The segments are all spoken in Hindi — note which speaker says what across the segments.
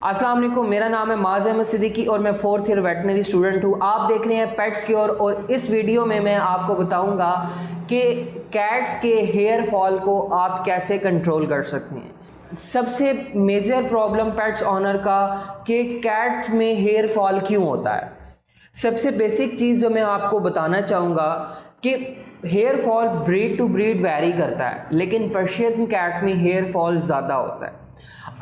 Speaker 1: अस्सलाम वालेकुम, मेरा नाम है माज़ अहमद सिद्दीकी और मैं 4th ईयर वेटनरी स्टूडेंट हूँ। आप देख रहे हैं पेट्स क्योर और इस वीडियो में मैं आपको बताऊंगा कि कैट्स के हेयर फॉल को आप कैसे कंट्रोल कर सकते हैं। सबसे मेजर प्रॉब्लम पेट्स ऑनर का कि कैट में हेयर फॉल क्यों होता है। सबसे बेसिक चीज़ जो मैं आपको बताना चाहूँगा कि hair fall breed to breed vary करता है, लेकिन पर्शियन कैट में हेयर फॉल ज़्यादा होता है।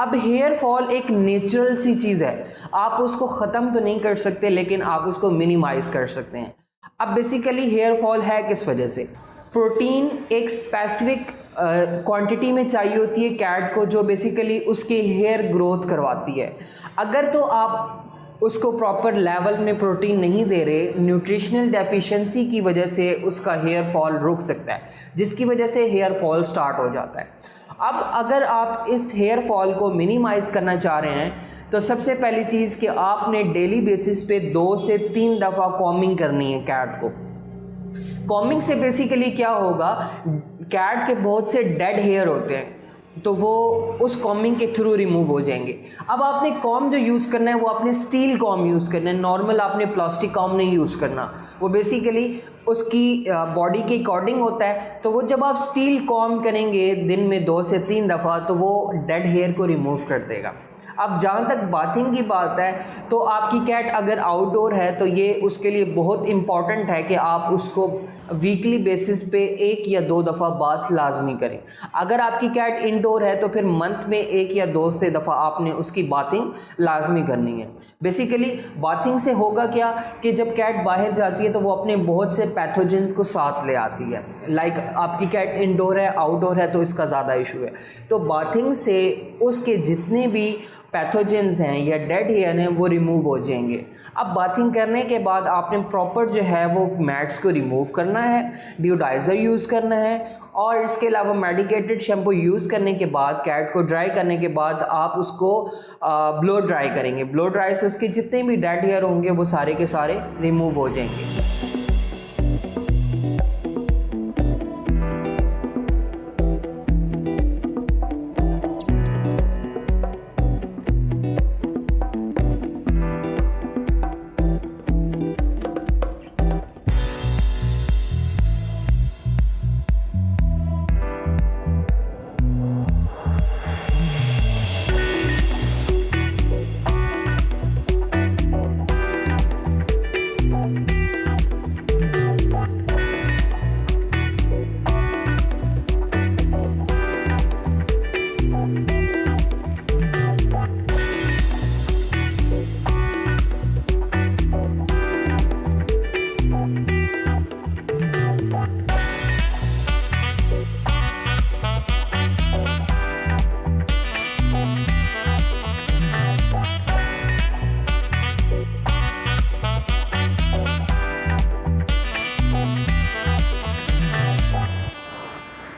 Speaker 1: अब हेयर फॉल एक नेचुरल सी चीज़ है, आप उसको ख़त्म तो नहीं कर सकते लेकिन आप उसको मिनिमाइज़ कर सकते हैं। अब बेसिकली हेयर फॉल है किस वजह से? प्रोटीन एक स्पेसिफिक क्वांटिटी में चाहिए होती है कैट को, जो बेसिकली उसकी हेयर ग्रोथ करवाती है। अगर तो आप उसको प्रॉपर लेवल में प्रोटीन नहीं दे रहे, न्यूट्रिशनल डेफिशिएंसी की वजह से उसका हेयर फॉल रुक सकता है, जिसकी वजह से हेयर फॉल स्टार्ट हो जाता है। अब अगर आप इस हेयर फॉल को मिनिमाइज़ करना चाह रहे हैं तो सबसे पहली चीज़ कि आपने डेली बेसिस पे 2 से 3 दफ़ा कॉमिंग करनी है कैट को। कॉमिंग से बेसिकली क्या होगा, कैट के बहुत से डेड हेयर होते हैं तो वो उस कॉमिंग के थ्रू रिमूव हो जाएंगे। अब आपने कॉम जो यूज़ करना है वो आपने स्टील कॉम यूज़ करना है, नॉर्मल आपने प्लास्टिक कॉम नहीं यूज़ करना। वो बेसिकली उसकी बॉडी के अकॉर्डिंग होता है। तो वो जब आप स्टील कॉम करेंगे दिन में 2 से 3 दफ़ा तो वो डेड हेयर को रिमूव कर देगा। अब जहाँ तक बाथिंग की बात है तो आपकी कैट अगर आउटडोर है तो ये उसके लिए बहुत इम्पॉर्टेंट है कि आप उसको वीकली बेसिस पे 1 या 2 दफ़ा बाथ लाजमी करें। अगर आपकी कैट इंडोर है तो फिर मंथ में 1 या 2 से दफ़ा आपने उसकी बाथिंग लाजमी करनी है। बेसिकली बाथिंग से होगा क्या कि जब कैट बाहर जाती है तो वो अपने बहुत से पैथोजेंस को साथ ले आती है। लाइक आपकी कैट इंडोर है, आउटडोर है तो इसका ज़्यादा इशू है। तो बाथिंग से उसके जितने भी पैथोजेंस हैं या डेड हेयर हैं वो रिमूव हो जाएंगे। अब बाथिंग करने के बाद आपने प्रॉपर जो है वो मैट्स को रिमूव करना है, डिओडाइज़र यूज़ करना है और इसके अलावा मेडिकेटेड शैम्पू यूज़ करने के बाद कैट को ड्राई करने के बाद आप उसको ब्लो ड्राई करेंगे। ब्लो ड्राई से उसके जितने भी डेड हेयर होंगे वो सारे के सारे रिमूव हो जाएंगे।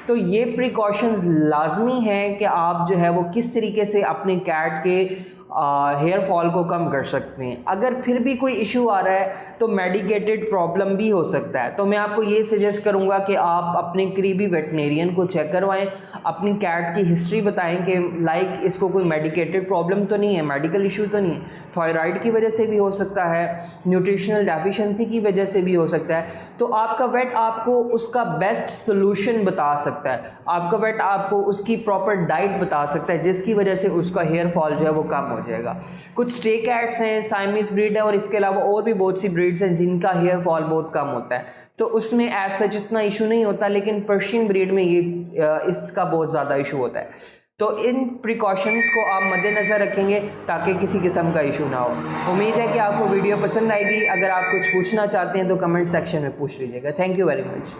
Speaker 1: तो ये प्रिकॉशंस लाजमी हैं कि आप जो है वो किस तरीके से अपने कैट के हेयर फॉल को कम कर सकते हैं। अगर फिर भी कोई इशू आ रहा है तो मेडिकेटेड प्रॉब्लम भी हो सकता है। तो मैं आपको ये सजेस्ट करूँगा कि आप अपने करीबी वेटनेरियन को चेक करवाएं, अपनी कैट की हिस्ट्री बताएं कि लाइक इसको कोई मेडिकेटेड प्रॉब्लम तो नहीं है, मेडिकल इशू तो नहीं है। थायराइड की वजह से भी हो सकता है, न्यूट्रिशनल डेफिशिएंसी की वजह से भी हो सकता है। तो आपका वेट आपको उसका बेस्ट सोल्यूशन बता सकता है, आपका वेट आपको उसकी प्रॉपर डाइट बता सकता है जिसकी वजह से उसका हेयर फॉल जो है वो कम हो जाएगा। कुछ स्टे कैट्स हैं, साइमीज ब्रीड है और इसके अलावा और भी बहुत सी ब्रीड्स हैं जिनका हेयर फॉल बहुत कम होता है, तो उसमें एज सच इतना इशू नहीं होता, लेकिन पर्शियन ब्रीड में ये इसका बहुत ज़्यादा इशू होता है। तो इन प्रिकॉशंस को आप मद्देनज़र रखेंगे ताकि किसी किस्म का इशू ना हो। उम्मीद है कि आपको वीडियो पसंद आएगी। अगर आप कुछ पूछना चाहते हैं तो कमेंट सेक्शन में पूछ लीजिएगा। Thank you very much.